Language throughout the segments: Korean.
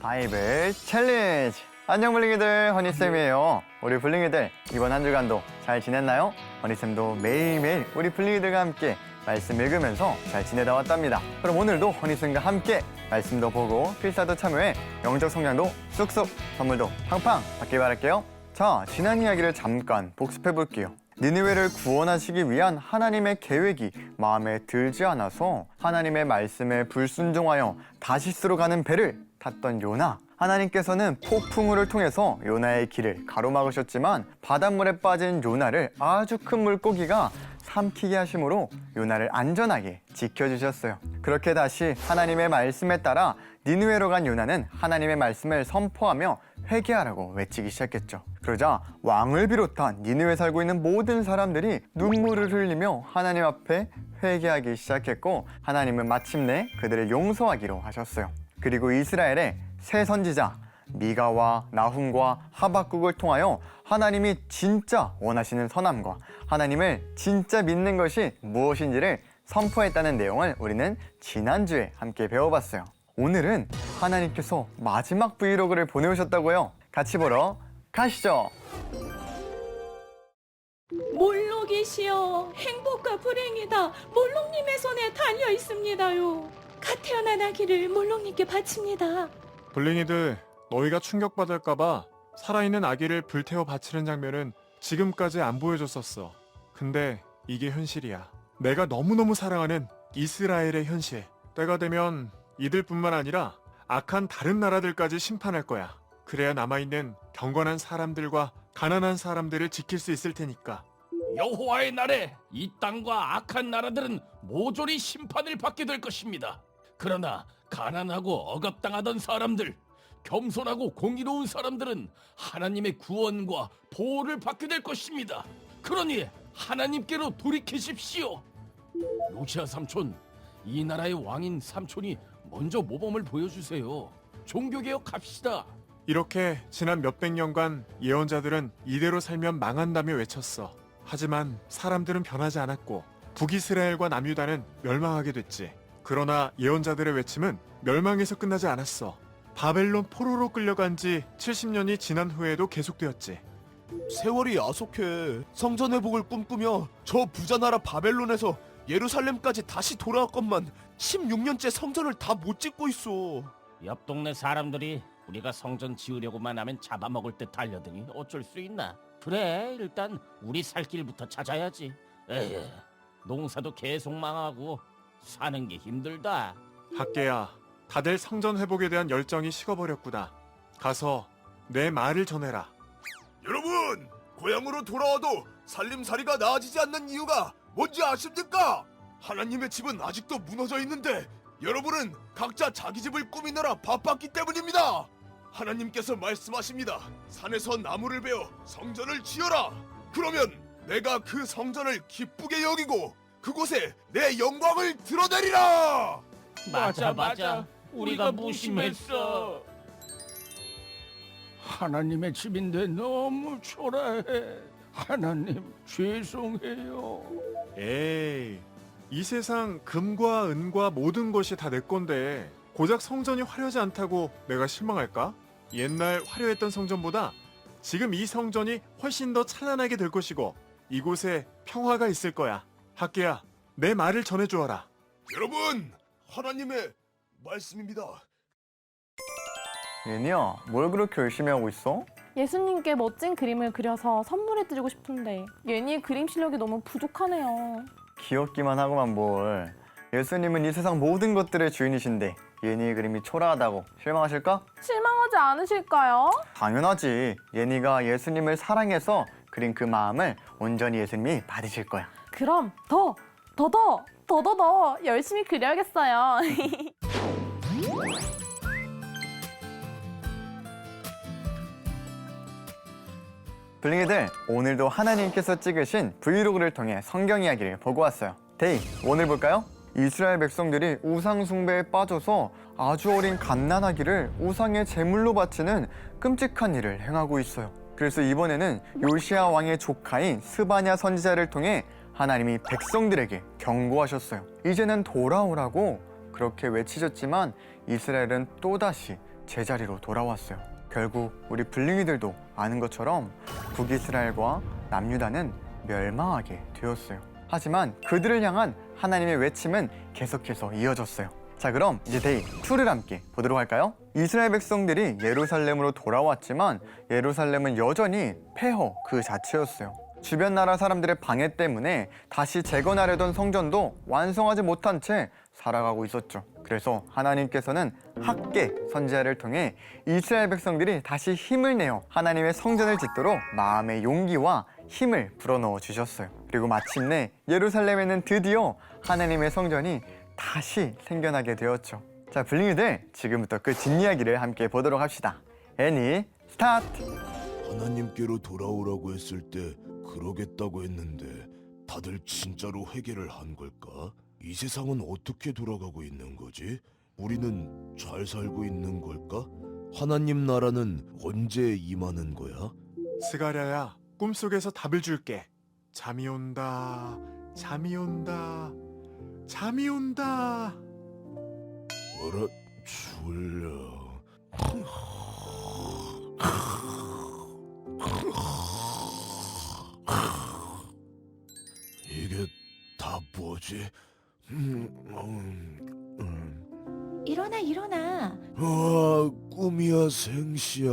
바이블 챌린지! 안녕 블링이들, 허니쌤이에요. 우리 블링이들 이번 한 주간도 잘 지냈나요? 허니쌤도 매일매일 우리 블링이들과 함께 말씀 읽으면서 잘 지내다 왔답니다. 그럼 오늘도 허니쌤과 함께 말씀도 보고 필사도 참여해 영적 성장도 쑥쑥, 선물도 팡팡 받길 바랄게요. 자, 지난 이야기를 잠깐 복습해 볼게요. 니느웨를 구원하시기 위한 하나님의 계획이 마음에 들지 않아서 하나님의 말씀에 불순종하여 다시스로 가는 배를 탔던 요나. 하나님께서는 폭풍우를 통해서 요나의 길을 가로막으셨지만 바닷물에 빠진 요나를 아주 큰 물고기가 삼키게 하심으로 요나를 안전하게 지켜주셨어요. 그렇게 다시 하나님의 말씀에 따라 니느웨로 간 요나는 하나님의 말씀을 선포하며 회개하라고 외치기 시작했죠. 그러자 왕을 비롯한 니느웨에 살고 있는 모든 사람들이 눈물을 흘리며 하나님 앞에 회개하기 시작했고, 하나님은 마침내 그들을 용서하기로 하셨어요. 그리고 이스라엘의 새 선지자 미가와 나훔과 하박국을 통하여 하나님이 진짜 원하시는 선함과 하나님을 진짜 믿는 것이 무엇인지를 선포했다는 내용을 우리는 지난주에 함께 배워봤어요. 오늘은 하나님께서 마지막 브이로그를 보내오셨다고요. 같이 보러 가시죠. 몰록이시여, 행복과 불행이다 몰록님의 손에 달려 있습니다요. 갓 태어난 아기를 몰록님께 바칩니다. 블링이들, 너희가 충격받을까봐 살아있는 아기를 불태워 바치는 장면은 지금까지 안 보여줬었어. 근데 이게 현실이야. 내가 너무너무 사랑하는 이스라엘의 현실. 때가 되면 이들뿐만 아니라 악한 다른 나라들까지 심판할 거야. 그래야 남아있는 경건한 사람들과 가난한 사람들을 지킬 수 있을 테니까. 여호와의 날에 이 땅과 악한 나라들은 모조리 심판을 받게 될 것입니다. 그러나 가난하고 억압당하던 사람들, 겸손하고 공의로운 사람들은 하나님의 구원과 보호를 받게 될 것입니다. 그러니 하나님께로 돌이키십시오. 요시야 삼촌, 이 나라의 왕인 삼촌이 먼저 모범을 보여주세요. 종교개혁 합시다. 이렇게 지난 몇백 년간 예언자들은 이대로 살면 망한다며 외쳤어. 하지만 사람들은 변하지 않았고 북이스라엘과 남유다는 멸망하게 됐지. 그러나 예언자들의 외침은 멸망에서 끝나지 않았어. 바벨론 포로로 끌려간 지 70년이 지난 후에도 계속되었지. 세월이 야속해. 성전 회복을 꿈꾸며 저 부자나라 바벨론에서 예루살렘까지 다시 돌아왔건만 16년째 성전을 다 못 짓고 있어. 옆 동네 사람들이 우리가 성전 지으려고만 하면 잡아먹을 듯 달려드니 어쩔 수 있나? 그래, 일단 우리 살 길부터 찾아야지. 에휴, 농사도 계속 망하고 사는 게 힘들다. 학계야, 다들 성전 회복에 대한 열정이 식어버렸구나. 가서 내 말을 전해라. 여러분, 고향으로 돌아와도 살림살이가 나아지지 않는 이유가 뭔지 아십니까? 하나님의 집은 아직도 무너져 있는데 여러분은 각자 자기 집을 꾸미느라 바빴기 때문입니다. 하나님께서 말씀하십니다. 산에서 나무를 베어 성전을 지어라. 그러면 내가 그 성전을 기쁘게 여기고 그곳에 내 영광을 드러내리라. 맞아. 우리가 무심했어. 하나님의 집인데 너무 초라해. 하나님 죄송해요. 에이, 이 세상 금과 은과 모든 것이 다 내 건데 고작 성전이 화려하지 않다고 내가 실망할까? 옛날 화려했던 성전보다 지금 이 성전이 훨씬 더 찬란하게 될 것이고 이곳에 평화가 있을 거야. 학계야, 내 말을 전해주어라. 여러분, 하나님의 말씀입니다. 얘니야, 뭘 그렇게 열심히 하고 있어? 예수님께 멋진 그림을 그려서 선물해드리고 싶은데 예니의 그림 실력이 너무 부족하네요. 귀엽기만 하고만 뭘. 예수님은 이 세상 모든 것들의 주인이신데 예니의 그림이 초라하다고 실망하실까? 실망하지 않으실까요? 당연하지. 예니가 예수님을 사랑해서 그린 그 마음을 온전히 예수님이 받으실 거야. 그럼 더 열심히 그려야겠어요. 블링이들, 오늘도 하나님께서 찍으신 브이로그를 통해 성경 이야기를 보고 왔어요. 데이, 오늘 볼까요? 이스라엘 백성들이 우상 숭배에 빠져서 아주 어린 갓난아기를 우상의 제물로 바치는 끔찍한 일을 행하고 있어요. 그래서 이번에는 요시야 왕의 조카인 스바냐 선지자를 통해 하나님이 백성들에게 경고하셨어요. 이제는 돌아오라고 그렇게 외치셨지만 이스라엘은 또다시 제자리로 돌아왔어요. 결국 우리 블링이들도 아는 것처럼 북이스라엘과 남유다는 멸망하게 되었어요. 하지만 그들을 향한 하나님의 외침은 계속해서 이어졌어요. 자, 그럼 이제 데이 2를 함께 보도록 할까요? 이스라엘 백성들이 예루살렘으로 돌아왔지만 예루살렘은 여전히 폐허 그 자체였어요. 주변 나라 사람들의 방해 때문에 다시 재건하려던 성전도 완성하지 못한 채 살아가고 있었죠. 그래서 하나님께서는 학개 선지자를 통해 이스라엘 백성들이 다시 힘을 내어 하나님의 성전을 짓도록 마음의 용기와 힘을 불어넣어 주셨어요. 그리고 마침내 예루살렘에는 드디어 하나님의 성전이 다시 생겨나게 되었죠. 자, 블링이들 지금부터 그 뒷이야기를 함께 보도록 합시다. 애니 스타트! 하나님께로 돌아오라고 했을 때 그러겠다고 했는데 다들 진짜로 회개를 한 걸까? 이 세상은 어떻게 돌아가고 있는 거지? 우리는 잘 살고 있는 걸까? 하나님 나라는 언제 임하는 거야? 스가랴야, 꿈속에서 답을 줄게. 잠이 온다, 잠이 온다, 잠이 온다. 어라, 졸려. 이게 다 뭐지? 일어나, 일어나. 와, 꿈이야 생시야.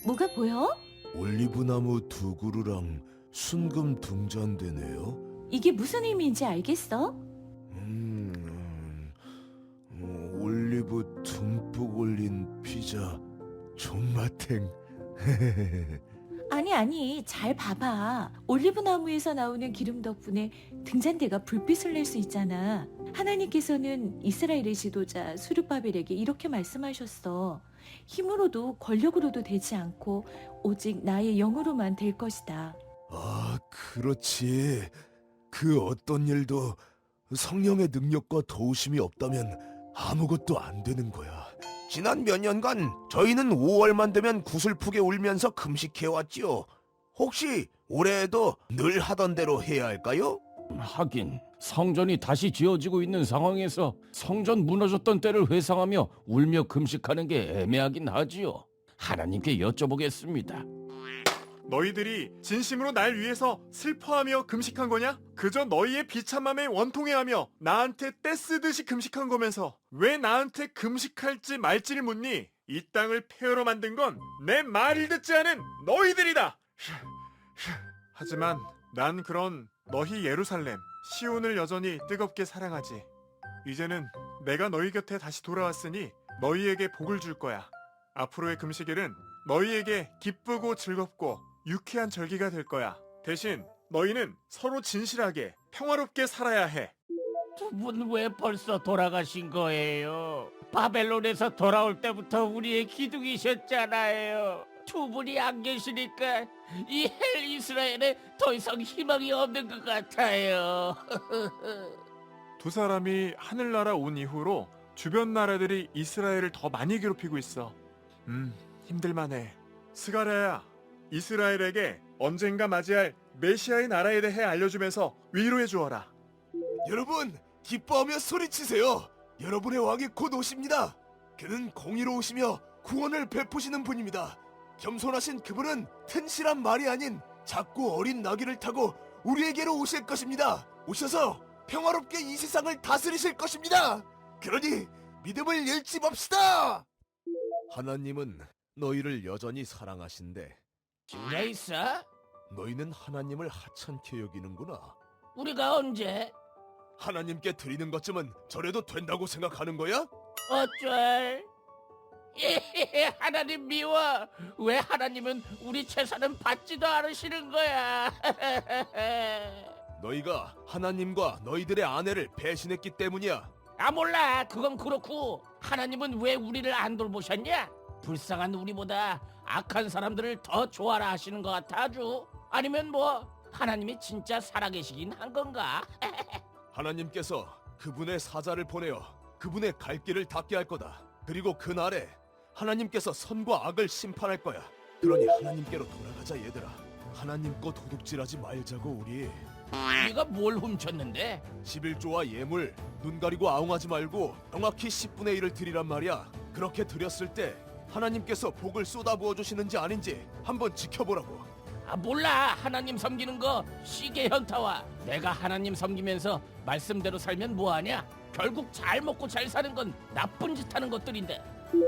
뭐가 보여? 올리브나무 두 그루랑 순금 등잔대네요. 이게 무슨 의미인지 알겠어? 올리브 듬뿍 올린 피자 존맛탱. 아니, 잘 봐봐. 올리브 나무에서 나오는 기름 덕분에 등잔대가 불빛을 낼 수 있잖아. 하나님께서는 이스라엘의 지도자 수르바벨에게 이렇게 말씀하셨어. 힘으로도 권력으로도 되지 않고 오직 나의 영으로만 될 것이다. 아, 그렇지. 그 어떤 일도 성령의 능력과 도우심이 없다면 아무것도 안 되는 거야. 지난 몇 년간 저희는 5월만 되면 구슬프게 울면서 금식해왔지요. 혹시 올해에도 늘 하던 대로 해야 할까요? 하긴 성전이 다시 지어지고 있는 상황에서 성전 무너졌던 때를 회상하며 울며 금식하는 게 애매하긴 하지요. 하나님께 여쭤보겠습니다. 너희들이 진심으로 날 위해서 슬퍼하며 금식한 거냐? 그저 너희의 비참함에 원통해하며 나한테 떼쓰듯이 금식한 거면서 왜 나한테 금식할지 말지를 묻니? 이 땅을 폐허로 만든 건 내 말을 듣지 않은 너희들이다! 하지만 난 그런 너희 예루살렘, 시온을 여전히 뜨겁게 사랑하지. 이제는 내가 너희 곁에 다시 돌아왔으니 너희에게 복을 줄 거야. 앞으로의 금식일은 너희에게 기쁘고 즐겁고 유쾌한 절기가 될 거야. 대신 너희는 서로 진실하게 평화롭게 살아야 해. 두 분 왜 벌써 돌아가신 거예요? 바벨론에서 돌아올 때부터 우리의 기둥이셨잖아요. 두 분이 안 계시니까 이 헬 이스라엘에 더 이상 희망이 없는 것 같아요. 두 사람이 하늘나라 온 이후로 주변 나라들이 이스라엘을 더 많이 괴롭히고 있어. 힘들만해. 스가랴야, 이스라엘에게 언젠가 맞이할 메시아의 나라에 대해 알려주면서 위로해 주어라. 여러분, 기뻐하며 소리치세요. 여러분의 왕이 곧 오십니다. 그는 공의로우시며 구원을 베푸시는 분입니다. 겸손하신 그분은 튼실한 말이 아닌 작고 어린 나귀를 타고 우리에게로 오실 것입니다. 오셔서 평화롭게 이 세상을 다스리실 것입니다. 그러니 믿음을 잃지 맙시다. 하나님은 너희를 여전히 사랑하신대. 진짜 있어? 너희는 하나님을 하찮게 여기는구나. 우리가 언제? 하나님께 드리는 것쯤은 저래도 된다고 생각하는 거야? 어쩔? 하나님 미워. 왜 하나님은 우리 제사는 받지도 않으시는 거야? 너희가 하나님과 너희들의 아내를 배신했기 때문이야. 아 몰라. 그건 그렇고 하나님은 왜 우리를 안 돌보셨냐? 불쌍한 우리보다 악한 사람들을 더 좋아라 하시는 것 같아 아주. 아니면 뭐 하나님이 진짜 살아계시긴 한 건가? 하나님께서 그분의 사자를 보내어 그분의 갈 길을 닫게 할 거다. 그리고 그날에 하나님께서 선과 악을 심판할 거야. 그러니 하나님께로 돌아가자 얘들아. 하나님 거 도둑질하지 말자고 우리. 우리가 뭘 훔쳤는데? 11조와 예물, 눈 가리고 아웅하지 말고 정확히 10분의 1을 드리란 말이야. 그렇게 드렸을 때 하나님께서 복을 쏟아부어 주시는지 아닌지 한번 지켜보라고. 아 몰라. 하나님 섬기는 거 시계 현타와. 내가 하나님 섬기면서 말씀대로 살면 뭐하냐? 결국 잘 먹고 잘 사는 건 나쁜 짓 하는 것들인데.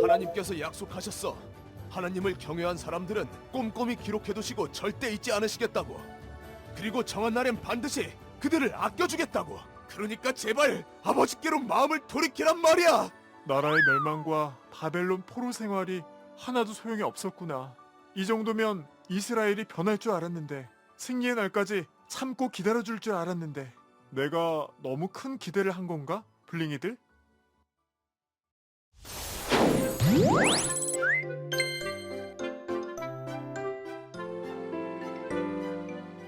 하나님께서 약속하셨어. 하나님을 경외한 사람들은 꼼꼼히 기록해두시고 절대 잊지 않으시겠다고. 그리고 정한 날엔 반드시 그들을 아껴주겠다고. 그러니까 제발 아버지께로 마음을 돌이키란 말이야. 나라의 멸망과 바벨론 포로 생활이 하나도 소용이 없었구나. 이 정도면 이스라엘이 변할 줄 알았는데, 승리의 날까지 참고 기다려줄 줄 알았는데, 내가 너무 큰 기대를 한 건가? 블링이들?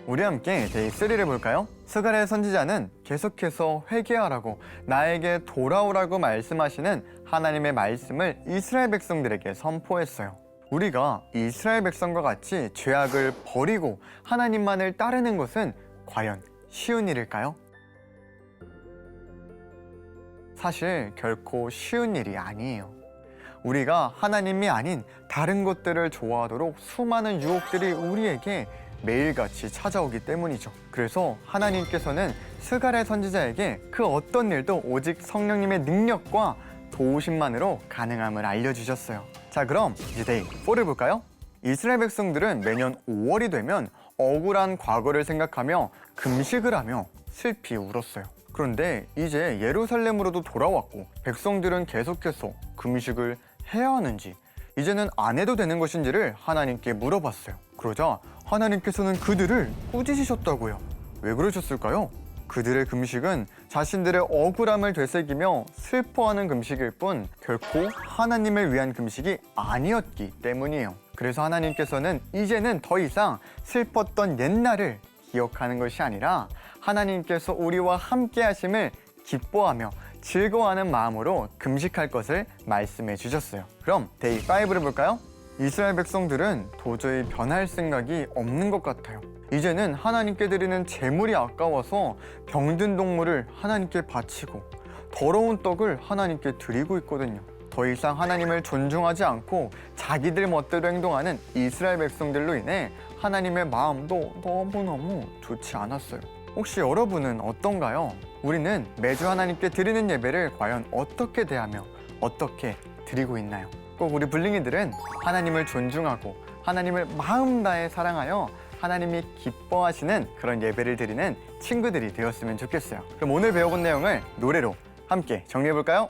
우리 함께 데이 3를 볼까요? 스가랴 선지자는 계속해서 회개하라고, 나에게 돌아오라고 말씀하시는 하나님의 말씀을 이스라엘 백성들에게 선포했어요. 우리가 이스라엘 백성과 같이 죄악을 버리고 하나님만을 따르는 것은 과연 쉬운 일일까요? 사실 결코 쉬운 일이 아니에요. 우리가 하나님이 아닌 다른 것들을 좋아하도록 수많은 유혹들이 우리에게 매일같이 찾아오기 때문이죠. 그래서 하나님께서는 스가랴 선지자에게 그 어떤 일도 오직 성령님의 능력과 도우심만으로 가능함을 알려주셨어요. 자, 그럼 이제 데이 4를 볼까요? 이스라엘 백성들은 매년 5월이 되면 억울한 과거를 생각하며 금식을 하며 슬피 울었어요. 그런데 이제 예루살렘으로도 돌아왔고 백성들은 계속해서 금식을 해야 하는지, 이제는 안 해도 되는 것인지를 하나님께 물어봤어요. 그러자 하나님께서는 그들을 꾸짖으셨다고요. 왜 그러셨을까요? 그들의 금식은 자신들의 억울함을 되새기며 슬퍼하는 금식일 뿐 결코 하나님을 위한 금식이 아니었기 때문이에요. 그래서 하나님께서는 이제는 더 이상 슬펐던 옛날을 기억하는 것이 아니라 하나님께서 우리와 함께 하심을 기뻐하며 즐거워하는 마음으로 금식할 것을 말씀해 주셨어요. 그럼 데이 5를 볼까요? 이스라엘 백성들은 도저히 변할 생각이 없는 것 같아요. 이제는 하나님께 드리는 제물이 아까워서 병든 동물을 하나님께 바치고 더러운 떡을 하나님께 드리고 있거든요. 더 이상 하나님을 존중하지 않고 자기들 멋대로 행동하는 이스라엘 백성들로 인해 하나님의 마음도 너무너무 좋지 않았어요. 혹시 여러분은 어떤가요? 우리는 매주 하나님께 드리는 예배를 과연 어떻게 대하며 어떻게 드리고 있나요? 꼭 우리 블링이들은 하나님을 존중하고 하나님을 마음 다해 사랑하여 하나님이 기뻐하시는 그런 예배를 드리는 친구들이 되었으면 좋겠어요. 그럼 오늘 배워본 내용을 노래로 함께 정리해볼까요?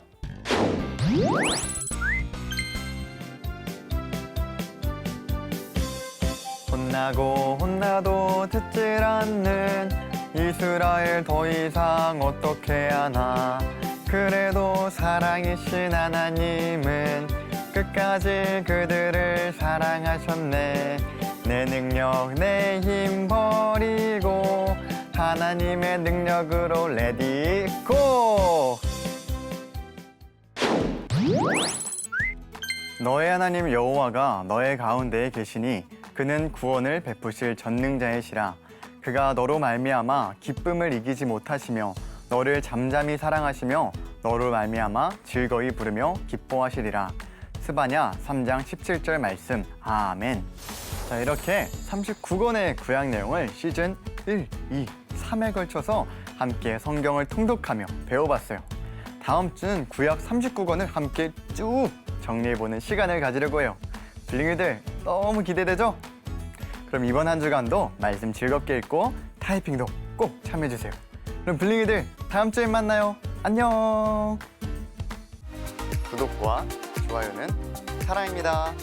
혼나고 혼나도 듣질 않는 이스라엘 더 이상 어떻게 하나. 그래도 사랑이신 하나님은 끝까지 그들을 사랑하셨네. 내 능력 내 힘 버리고 하나님의 능력으로 레디 고! 너의 하나님 여호와가 너의 가운데에 계시니 그는 구원을 베푸실 전능자이시라. 그가 너로 말미암아 기쁨을 이기지 못하시며 너를 잠잠히 사랑하시며 너로 말미암아 즐거이 부르며 기뻐하시리라. 스바냐 3장 17절 말씀. 아멘. 자, 이렇게 39권의 구약 내용을 시즌 1, 2, 3에 걸쳐서 함께 성경을 통독하며 배워봤어요. 다음 주는 구약 39권을 함께 쭉 정리해보는 시간을 가지려고 해요. 블링이들 너무 기대되죠? 그럼 이번 한 주간도 말씀 즐겁게 읽고 타이핑도 꼭 참여해주세요. 그럼 블링이들 다음 주에 만나요. 안녕. 구독과 좋아요는 사랑입니다.